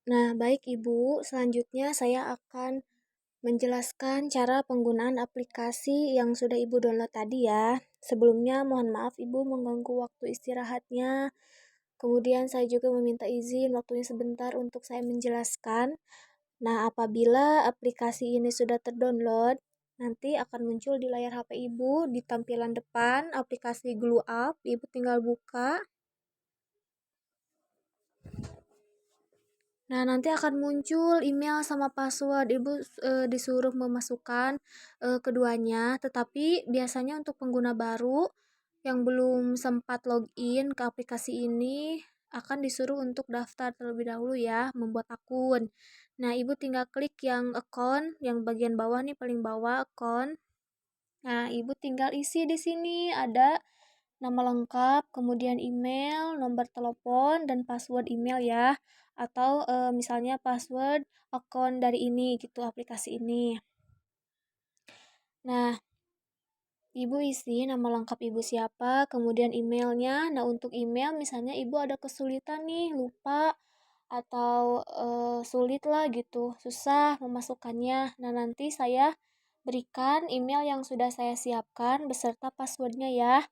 Nah, baik Ibu, selanjutnya saya akan menjelaskan cara penggunaan aplikasi yang sudah Ibu download tadi ya. Sebelumnya mohon maaf Ibu mengganggu waktu istirahatnya. Kemudian saya juga meminta izin waktunya sebentar untuk saya menjelaskan. Nah, apabila aplikasi ini sudah terdownload, nanti akan muncul di layar HP Ibu di tampilan depan aplikasi Glue Up. Ibu tinggal buka. Nah, nanti akan muncul email sama password. Ibu disuruh memasukkan keduanya, tetapi biasanya untuk pengguna baru yang belum sempat login ke aplikasi ini akan disuruh untuk daftar terlebih dahulu ya, membuat akun. Nah, Ibu tinggal klik yang account, yang bagian bawah nih paling bawah account. Nah, Ibu tinggal isi di sini ada nama lengkap, kemudian email, nomor telepon, dan password email ya. Atau misalnya password akun dari ini gitu, aplikasi ini. Nah, Ibu isi nama lengkap Ibu siapa, kemudian emailnya. Nah, untuk email misalnya Ibu ada kesulitan nih, lupa atau sulit lah gitu, susah memasukkannya. Nah, nanti saya berikan email yang sudah saya siapkan beserta passwordnya ya.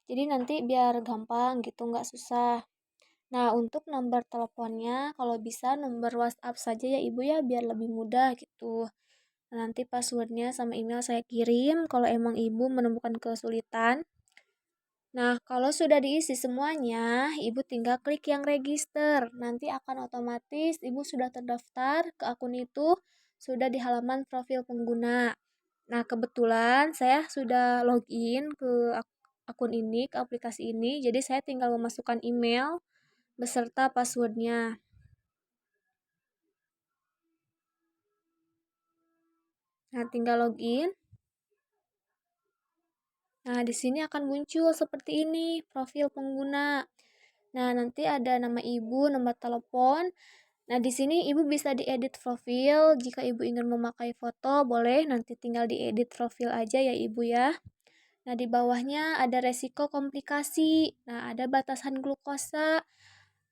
Jadi nanti biar gampang gitu, nggak susah. Nah, untuk nomor teleponnya, kalau bisa nomor WhatsApp saja ya Ibu ya, biar lebih mudah gitu. Nah, nanti passwordnya sama email saya kirim kalau emang Ibu menemukan kesulitan. Nah, kalau sudah diisi semuanya, Ibu tinggal klik yang register. Nanti akan otomatis Ibu sudah terdaftar ke akun itu, sudah di halaman profil pengguna. Nah, kebetulan saya sudah login ke akun ini, ke aplikasi ini, jadi saya tinggal memasukkan email beserta passwordnya. Nah, tinggal login. Nah, di sini akan muncul seperti ini, profil pengguna. Nah, nanti ada nama Ibu, nomor telepon. Nah, di sini Ibu bisa diedit profil. Jika Ibu ingin memakai foto, boleh nanti tinggal diedit profil aja ya Ibu ya. Nah, di bawahnya ada resiko komplikasi. Nah, ada batasan glukosa.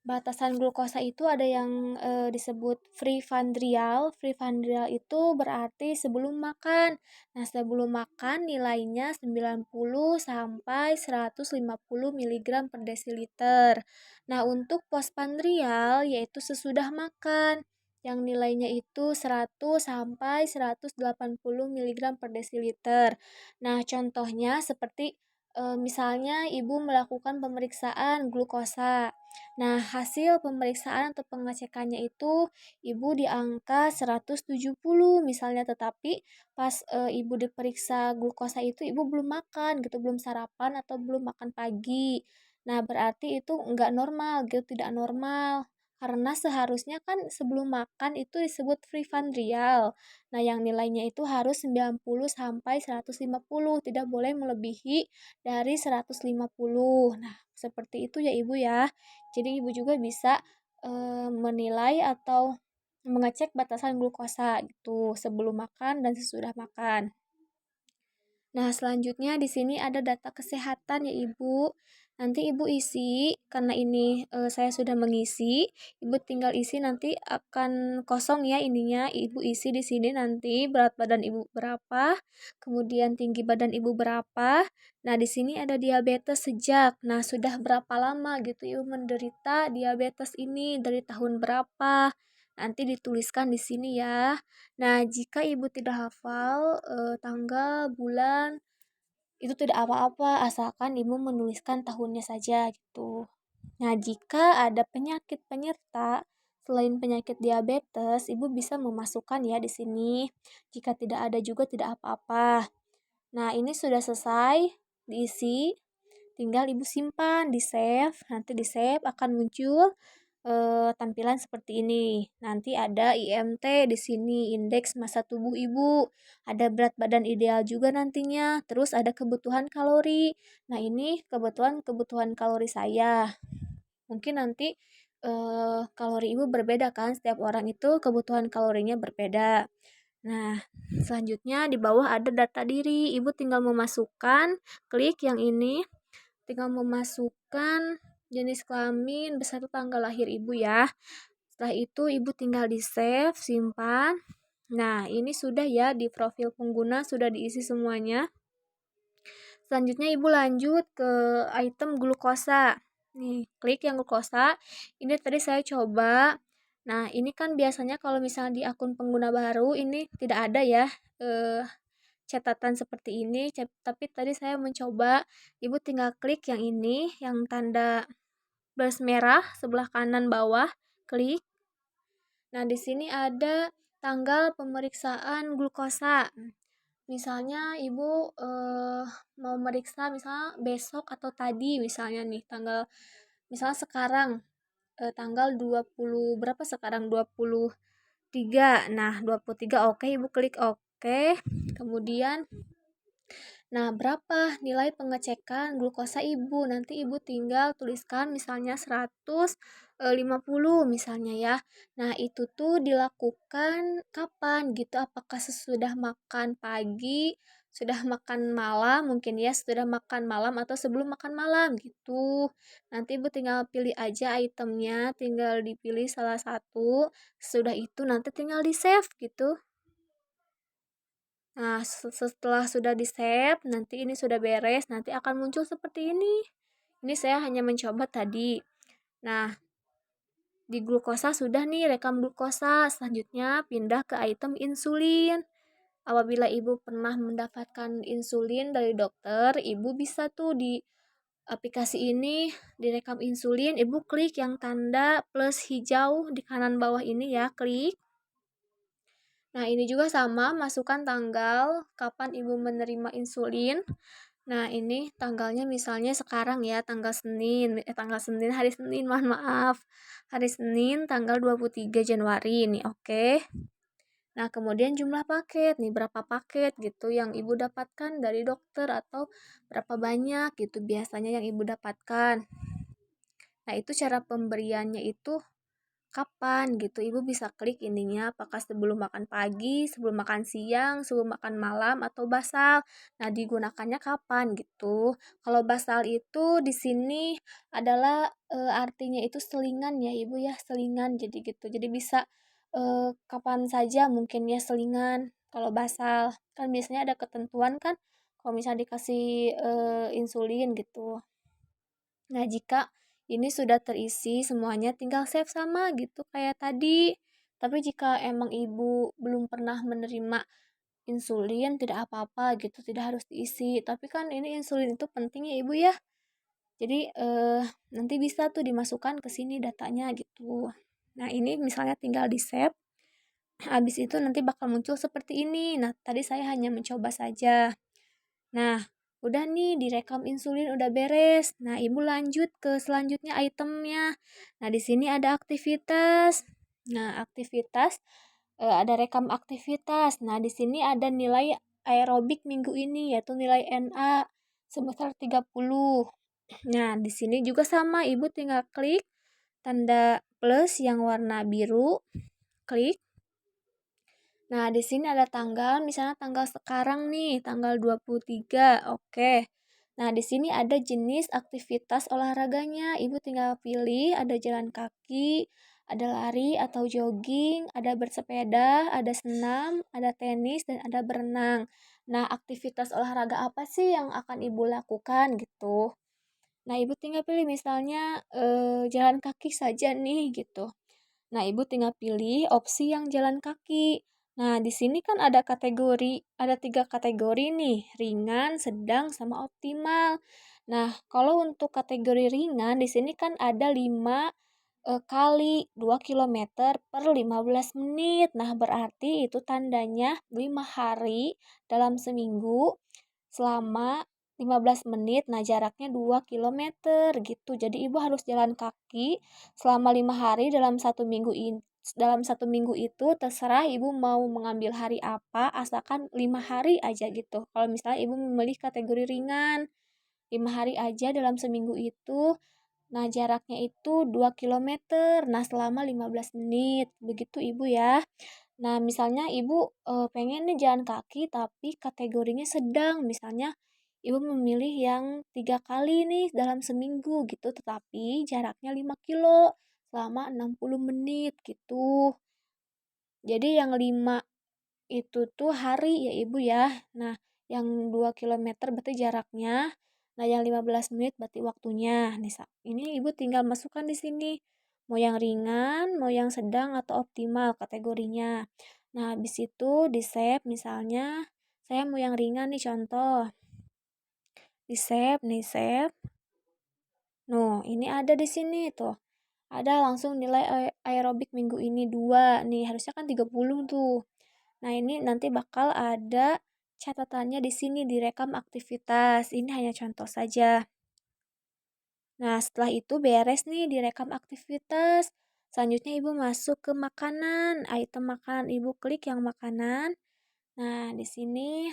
Batasan glukosa itu ada yang disebut prefandrial. Prefandrial itu berarti sebelum makan. Nah, sebelum makan nilainya 90 sampai 150 mg per desiliter. Nah, untuk postprandial yaitu sesudah makan yang nilainya itu 100 sampai 180 mg per desiliter. Nah, contohnya seperti misalnya Ibu melakukan pemeriksaan glukosa. Nah, hasil pemeriksaan atau pengecekannya itu Ibu di angka 170 misalnya, tetapi pas Ibu diperiksa glukosa itu Ibu belum makan gitu, belum sarapan atau belum makan pagi. Nah, berarti itu enggak normal gitu, tidak normal. Karena seharusnya kan sebelum makan itu disebut prefandrial. Nah, yang nilainya itu harus 90 sampai 150, tidak boleh melebihi dari 150. Nah, seperti itu ya Ibu ya. Jadi Ibu juga bisa menilai atau mengecek batasan glukosa gitu sebelum makan dan sesudah makan. Nah, selanjutnya di sini ada data kesehatan ya Ibu. Nanti Ibu isi, karena ini saya sudah mengisi, Ibu tinggal isi nanti akan kosong ya ininya. Ibu isi di sini nanti berat badan Ibu berapa, kemudian tinggi badan Ibu berapa. Nah, di sini ada diabetes sejak. Nah, sudah berapa lama gitu Ibu menderita diabetes ini, dari tahun berapa. Nanti dituliskan di sini ya. Nah, jika Ibu tidak hafal tanggal, bulan, itu tidak apa-apa, asalkan Ibu menuliskan tahunnya saja gitu. Nah, jika ada penyakit penyerta selain penyakit diabetes, Ibu bisa memasukkan ya di sini. Jika tidak ada juga tidak apa-apa. Nah, ini sudah selesai diisi. Tinggal Ibu simpan, di-save. Nanti di-save akan muncul tampilan seperti ini. Nanti ada IMT di sini, indeks massa tubuh Ibu. Ada berat badan ideal juga nantinya. Terus ada kebutuhan kalori. Nah, ini kebutuhan kalori saya. Mungkin nanti kalori Ibu berbeda kan, setiap orang itu kebutuhan kalorinya berbeda. Nah, selanjutnya di bawah ada data diri. Ibu tinggal memasukkan, klik yang ini, tinggal memasukkan jenis kelamin beserta tanggal lahir Ibu ya. Setelah itu Ibu tinggal di-save, simpan. Nah, ini sudah ya di profil pengguna sudah diisi semuanya. Selanjutnya Ibu lanjut ke item glukosa. Nih, klik yang glukosa. Ini tadi saya coba. Nah, ini kan biasanya kalau misalnya di akun pengguna baru ini tidak ada ya catatan seperti ini, tapi tadi saya mencoba. Ibu tinggal klik yang ini, yang tanda plus merah sebelah kanan bawah, klik. Nah, di sini ada tanggal pemeriksaan glukosa. Misalnya Ibu mau meriksa misalnya besok atau tadi misalnya nih misalnya sekarang tanggal 20 berapa sekarang 23. Nah, 23 oke, Ibu klik oke. Kemudian nah, berapa nilai pengecekan glukosa Ibu? Nanti Ibu tinggal tuliskan misalnya 150 misalnya ya. Nah, itu tuh dilakukan kapan gitu? Apakah sesudah makan pagi, sudah makan malam mungkin ya, sudah makan malam atau sebelum makan malam gitu. Nanti Ibu tinggal pilih aja itemnya, tinggal dipilih salah satu. Sudah itu nanti tinggal di-save gitu. Nah, setelah sudah di-save, nanti ini sudah beres, nanti akan muncul seperti ini. Ini saya hanya mencoba tadi. Nah, di glukosa sudah nih rekam glukosa. Selanjutnya pindah ke item insulin. Apabila Ibu pernah mendapatkan insulin dari dokter, Ibu bisa tuh di aplikasi ini direkam insulin, Ibu klik yang tanda plus hijau di kanan bawah ini ya, klik. Nah, ini juga sama, masukkan tanggal kapan Ibu menerima insulin. Nah, ini tanggalnya misalnya sekarang ya, hari Senin, mohon maaf. Hari Senin tanggal 23 Januari nih, oke. Nah, kemudian jumlah paket nih, berapa paket gitu yang Ibu dapatkan dari dokter atau berapa banyak gitu biasanya yang Ibu dapatkan. Nah, itu cara pemberiannya itu kapan gitu. Ibu bisa klik ininya apakah sebelum makan pagi, sebelum makan siang, sebelum makan malam atau basal. Nah, digunakannya kapan gitu. Kalau basal itu di sini adalah artinya itu selingan ya, Ibu ya, selingan jadi gitu. Jadi bisa kapan saja mungkin ya selingan. Kalau basal kan biasanya ada ketentuan kan kalau misalnya dikasih insulin gitu. Nah, jika ini sudah terisi semuanya tinggal save sama gitu kayak tadi. Tapi jika emang Ibu belum pernah menerima insulin tidak apa-apa gitu, tidak harus diisi. Tapi kan ini insulin itu penting ya Ibu ya. Jadi nanti bisa tuh dimasukkan ke sini datanya gitu. Nah, ini misalnya tinggal di-save. Habis itu nanti bakal muncul seperti ini. Nah, tadi saya hanya mencoba saja. Nah, udah nih direkam insulin udah beres. Nah, Ibu lanjut ke selanjutnya itemnya. Nah, di sini ada aktivitas. Nah, aktivitas ada rekam aktivitas. Nah, di sini ada nilai aerobik minggu ini yaitu nilai NA sebesar 30. Nah, di sini juga sama, Ibu tinggal klik tanda plus yang warna biru, klik. Nah, di sini ada tanggal, misalnya tanggal sekarang nih, tanggal 23. Oke. Nah, di sini ada jenis aktivitas olahraganya. Ibu tinggal pilih, ada jalan kaki, ada lari atau jogging, ada bersepeda, ada senam, ada tenis, dan ada berenang. Nah, aktivitas olahraga apa sih yang akan Ibu lakukan gitu? Nah, Ibu tinggal pilih misalnya jalan kaki saja nih gitu. Nah, Ibu tinggal pilih opsi yang jalan kaki. Nah, di sini kan ada 3 kategori nih, ringan, sedang, sama optimal. Nah, kalau untuk kategori ringan, di sini kan ada 5 kali 2 kilometer per 15 menit. Nah, berarti itu tandanya 5 hari dalam seminggu selama 15 menit. Nah, jaraknya 2 kilometer gitu. Jadi, Ibu harus jalan kaki selama 5 hari dalam satu minggu itu terserah Ibu mau mengambil hari apa, asalkan 5 hari aja gitu. Kalau misalnya Ibu memilih kategori ringan, 5 hari aja dalam seminggu itu. Nah, jaraknya itu 2 kilometer. Nah, selama 15 menit. Begitu Ibu ya. Nah, misalnya Ibu pengen nih jalan kaki tapi kategorinya sedang. Misalnya Ibu memilih yang 3 kali nih dalam seminggu gitu, tetapi jaraknya 5 kilo. selama 60 menit gitu. Jadi yang 5 itu tuh hari ya Ibu ya. Nah, yang 2 kilometer berarti jaraknya. Nah, yang 15 menit berarti waktunya. Nih, ini Ibu tinggal masukkan di sini. Mau yang ringan, mau yang sedang atau optimal kategorinya. Nah, habis itu di save misalnya saya mau yang ringan nih contoh. Di save, nih save. Noh, ini ada di sini tuh. Ada langsung nilai aerobik minggu ini 2. Nih, harusnya kan 30 tuh. Nah, ini nanti bakal ada catatannya di sini direkam aktivitas. Ini hanya contoh saja. Nah, setelah itu beres nih direkam aktivitas. Selanjutnya Ibu masuk ke makanan. Item makanan Ibu klik yang makanan. Nah, di sini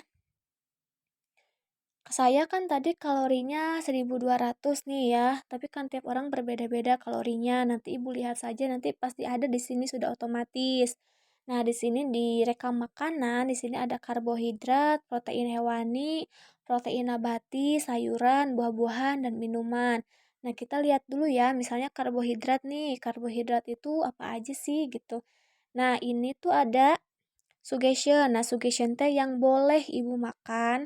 saya kan tadi kalorinya 1.200 nih ya, tapi kan tiap orang berbeda-beda kalorinya. Nanti Ibu lihat saja nanti pasti ada di sini sudah otomatis. Nah, di sini di rekam makanan, di sini ada karbohidrat, protein hewani, protein nabati, sayuran, buah-buahan dan minuman. Nah, kita lihat dulu ya, misalnya karbohidrat nih. Karbohidrat itu apa aja sih gitu. Nah, ini tuh ada suggestion. Nah, suggestion teh yang boleh Ibu makan.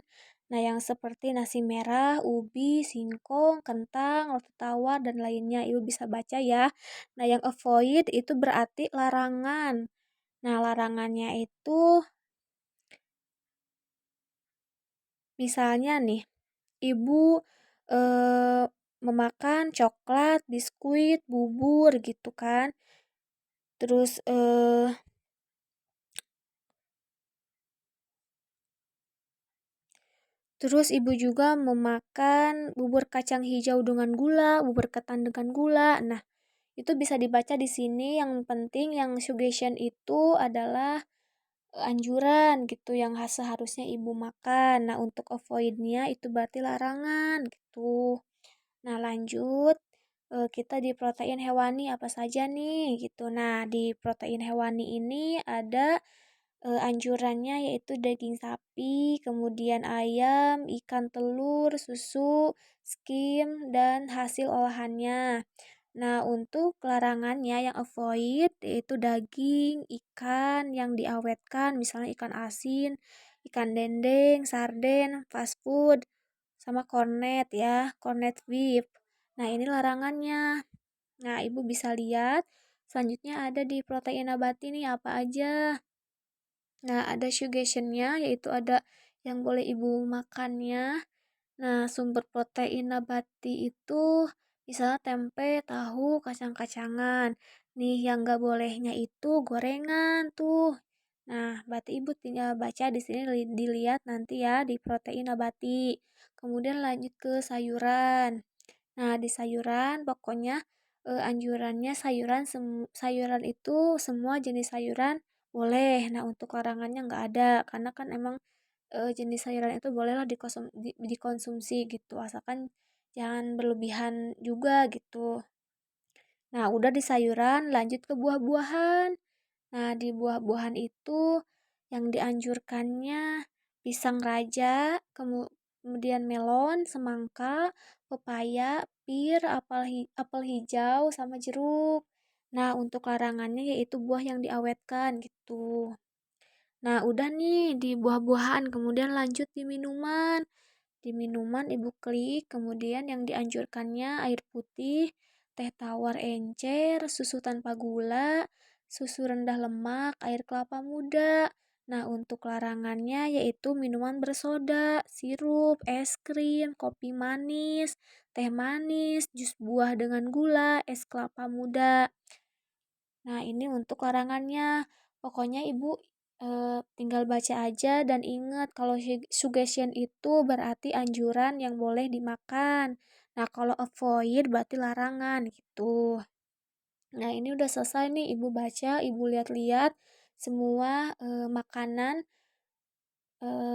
Nah, yang seperti nasi merah, ubi, singkong, kentang, roti tawar, dan lainnya. Ibu bisa baca ya. Nah, yang avoid itu berarti larangan. Nah, larangannya itu misalnya nih, Ibu eh, memakan coklat, biskuit, bubur gitu kan. Terus Ibu juga memakan bubur kacang hijau dengan gula, bubur ketan dengan gula. Nah, itu bisa dibaca di sini. Yang penting yang suggestion itu adalah anjuran gitu yang seharusnya Ibu makan. Nah, untuk avoidnya itu berarti larangan gitu. Nah, lanjut kita di protein hewani apa saja nih gitu. Nah, di protein hewani ini ada anjurannya yaitu daging sapi, kemudian ayam, ikan, telur, susu, skim, dan hasil olahannya. Nah, untuk larangannya yang avoid yaitu daging, ikan yang diawetkan, misalnya ikan asin, ikan dendeng, sarden, fast food, sama cornet ya, cornet beef. Nah, ini larangannya. Nah, Ibu bisa lihat selanjutnya ada di protein nabati nih apa aja. Nah, ada suggestion-nya, yaitu ada yang boleh Ibu makannya. Nah, sumber protein nabati itu misalnya tempe, tahu, kacang-kacangan. Nih, yang nggak bolehnya itu gorengan tuh. Nah, berarti Ibu tinggal baca di sini dilihat nanti ya di protein nabati. Kemudian lanjut ke sayuran. Nah, di sayuran pokoknya anjurannya sayuran itu semua jenis sayuran boleh. Nah, untuk larangannya nggak ada karena kan emang jenis sayuran itu bolehlah dikonsumsi gitu asalkan jangan berlebihan juga gitu. Nah, udah di sayuran lanjut ke buah-buahan. Nah, di buah-buahan itu yang dianjurkannya pisang raja, kemudian melon, semangka, pepaya, pir, apel hijau, sama jeruk. Nah, untuk larangannya yaitu buah yang diawetkan gitu. Nah, udah nih di buah-buahan, kemudian lanjut di minuman. Di minuman Ibu klik, kemudian yang dianjurkannya air putih, teh tawar encer, susu tanpa gula, susu rendah lemak, air kelapa muda. Nah, untuk larangannya yaitu minuman bersoda, sirup, es krim, kopi manis, teh manis, jus buah dengan gula, es kelapa muda. Nah, ini untuk larangannya. Pokoknya Ibu tinggal baca aja dan ingat kalau suggestion itu berarti anjuran yang boleh dimakan. Nah, kalau avoid berarti larangan gitu. Nah, ini udah selesai nih Ibu baca, Ibu lihat-lihat semua makanan.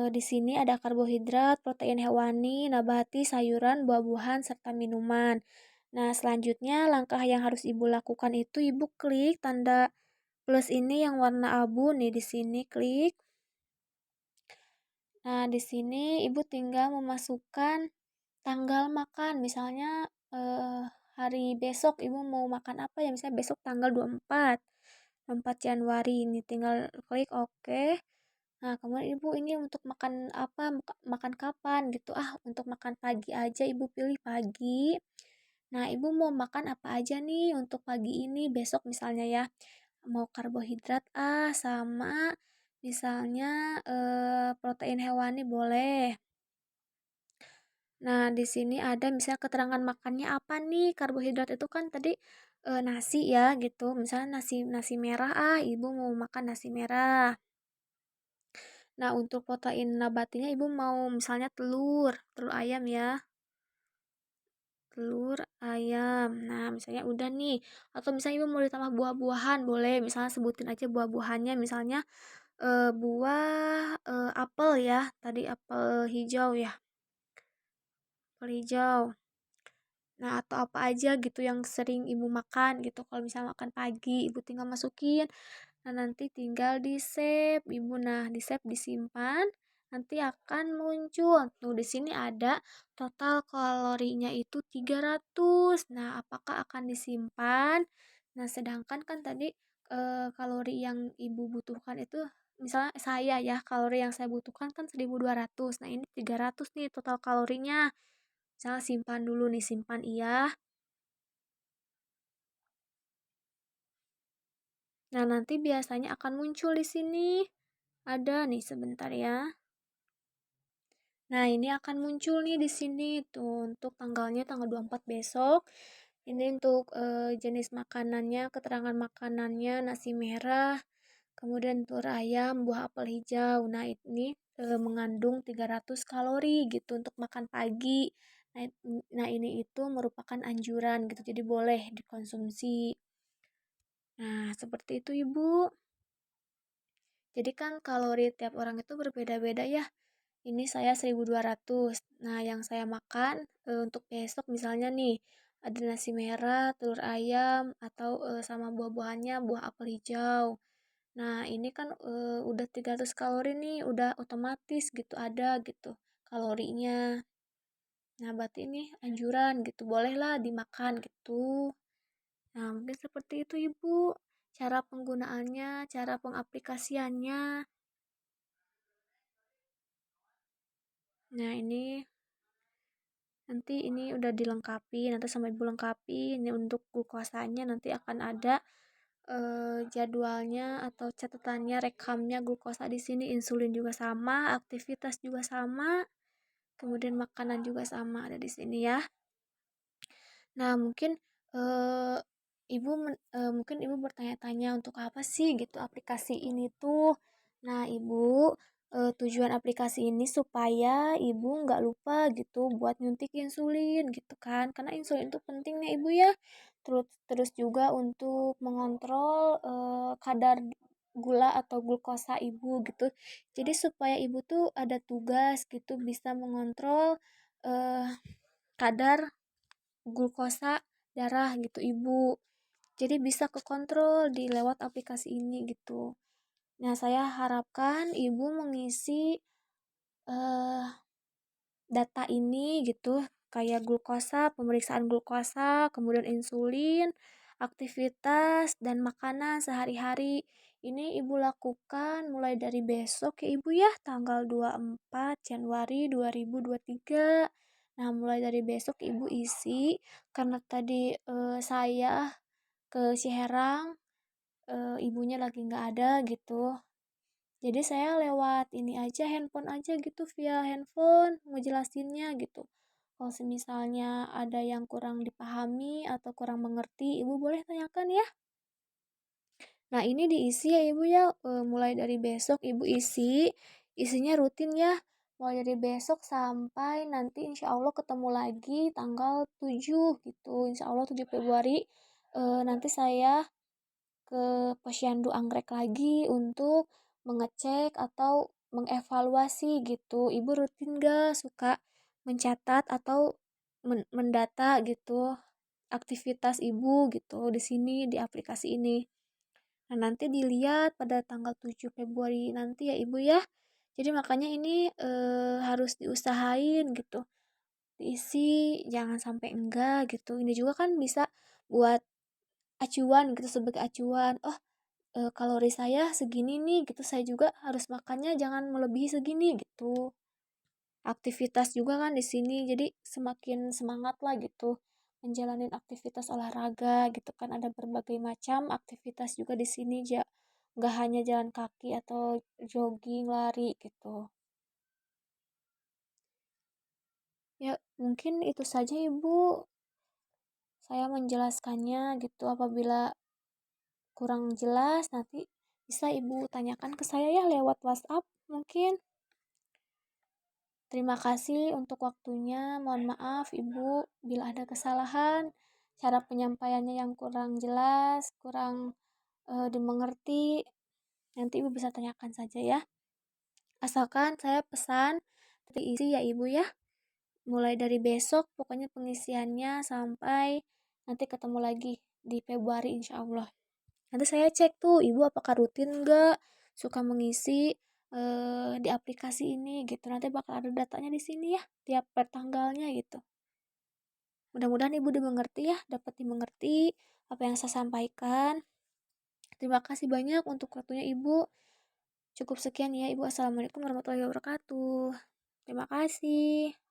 Di sini ada karbohidrat, protein hewani, nabati, sayuran, buah-buahan, serta minuman. Nah, selanjutnya langkah yang harus Ibu lakukan itu Ibu klik tanda plus ini yang warna abu nih di sini klik. Nah, di sini Ibu tinggal memasukkan tanggal makan, misalnya hari besok Ibu mau makan apa ya, misalnya besok tanggal 24 Januari ini tinggal klik oke. Nah, kemudian Ibu ini untuk makan apa, makan kapan gitu. Ah, untuk makan pagi aja Ibu pilih pagi. Nah, Ibu mau makan apa aja nih untuk pagi ini, besok misalnya ya. Mau karbohidrat sama misalnya protein hewani boleh. Nah, di sini ada misalnya keterangan makannya apa nih? Karbohidrat itu kan tadi nasi ya gitu. Misalnya nasi nasi merah, Ibu mau makan nasi merah. Nah, untuk protein nabatinya Ibu mau misalnya telur, telur ayam ya. Telur ayam. Nah, misalnya udah nih. Atau misalnya Ibu mau ditambah buah-buahan, boleh. Misalnya sebutin aja buah-buahannya, misalnya buah apel ya. Tadi apel hijau ya. Apel hijau. Nah, atau apa aja gitu yang sering Ibu makan gitu. Kalau misalnya makan pagi, Ibu tinggal masukin. Nah, nanti tinggal di save Ibu. Nah, di save disimpan. Nanti akan muncul. Tuh, di sini ada total kalorinya itu 300. Nah, apakah akan disimpan? Nah, sedangkan kan tadi kalori yang Ibu butuhkan itu misalnya saya ya, kalori yang saya butuhkan kan 1.200. Nah, ini 300 nih total kalorinya. Misalnya simpan dulu nih, simpan iya. Nah, nanti biasanya akan muncul di sini. Ada nih sebentar ya. Nah, ini akan muncul nih di sini tuh untuk tanggalnya tanggal 24 besok. Ini untuk jenis makanannya, keterangan makanannya nasi merah, kemudian telur ayam, buah apel hijau. Nah, ini mengandung 300 kalori gitu untuk makan pagi. Nah, nah, ini itu merupakan anjuran gitu. Jadi boleh dikonsumsi. Nah, seperti itu Ibu. Jadi kan kalori tiap orang itu berbeda-beda ya. Ini saya 1.200. Nah, yang saya makan untuk besok misalnya nih ada nasi merah, telur ayam atau sama buah-buahannya buah apel hijau. Nah, ini kan udah 300 kalori nih, udah otomatis gitu ada gitu kalorinya. Nah, berarti ini anjuran gitu, bolehlah dimakan gitu. Nah, mungkin seperti itu Ibu. Cara penggunaannya, cara pengaplikasiannya. Nah, ini nanti ini udah dilengkapi, nanti sama Ibu lengkapi. Ini untuk glukosanya nanti akan ada jadwalnya atau catatannya, rekamnya glukosa di sini, insulin juga sama, aktivitas juga sama, kemudian makanan juga sama ada di sini ya. Nah, eh, mungkin Ibu bertanya-tanya untuk apa sih gitu aplikasi ini tuh. Nah, Ibu, tujuan aplikasi ini supaya Ibu nggak lupa gitu buat nyuntik insulin gitu kan. Karena insulin itu penting nih Ibu ya. Terus terus juga untuk mengontrol kadar gula atau glukosa Ibu gitu. Jadi supaya Ibu tuh ada tugas gitu bisa mengontrol eh, kadar glukosa darah gitu Ibu. Jadi bisa kekontrol di lewat aplikasi ini gitu. Nah, saya harapkan Ibu mengisi eh, data ini gitu, kayak glukosa, pemeriksaan glukosa, kemudian insulin, aktivitas, dan makanan sehari-hari. Ini Ibu lakukan mulai dari besok ya Ibu ya, tanggal 24 Januari 2023. Nah, mulai dari besok Ibu isi, karena tadi saya ke Ciherang, ibunya lagi nggak ada gitu. Jadi saya lewat ini aja, handphone aja gitu, via handphone ngejelasinnya gitu. Kalau misalnya ada yang kurang dipahami atau kurang mengerti, Ibu boleh tanyakan ya. Nah, ini diisi ya Ibu ya, mulai dari besok Ibu isi, isinya rutin ya. Mulai dari besok sampai nanti insya Allah ketemu lagi tanggal 7 gitu. Insya Allah 7 Februari nanti saya ke Posyandu Anggrek lagi untuk mengecek atau mengevaluasi gitu. Ibu rutin gak suka mencatat atau mendata gitu aktivitas ibu gitu di sini di aplikasi ini. Nah, nanti dilihat pada tanggal 7 Februari nanti ya Ibu ya. Jadi makanya ini harus diusahain gitu. diisi, jangan sampai enggak gitu. Ini juga kan bisa buat acuan gitu, sebagai acuan. Oh, kalori saya segini nih gitu, saya juga harus makannya jangan melebihi segini gitu. Aktivitas juga kan di sini, jadi semakin semangat lah gitu menjalani aktivitas olahraga gitu kan, ada berbagai macam aktivitas juga di sini ya, nggak hanya jalan kaki atau jogging, lari gitu. Ya, mungkin itu saja Ibu. Saya menjelaskannya gitu. Apabila kurang jelas, nanti bisa Ibu tanyakan ke saya ya lewat WhatsApp mungkin. Terima kasih untuk waktunya. Mohon maaf Ibu bila ada kesalahan, cara penyampaiannya yang kurang jelas, kurang dimengerti. Nanti Ibu bisa tanyakan saja ya. Asalkan saya pesan terisi ya Ibu ya. Mulai dari besok pokoknya pengisiannya sampai nanti ketemu lagi di Februari insya Allah. Nanti saya cek tuh ibu apakah rutin nggak suka mengisi di aplikasi ini gitu. Nanti bakal ada datanya di sini ya tiap per tanggalnya gitu. Mudah-mudahan ibu dimengerti ya, dapat dimengerti apa yang saya sampaikan. Terima kasih banyak untuk waktunya ibu. Cukup sekian ya ibu. Assalamualaikum warahmatullahi wabarakatuh. Terima kasih.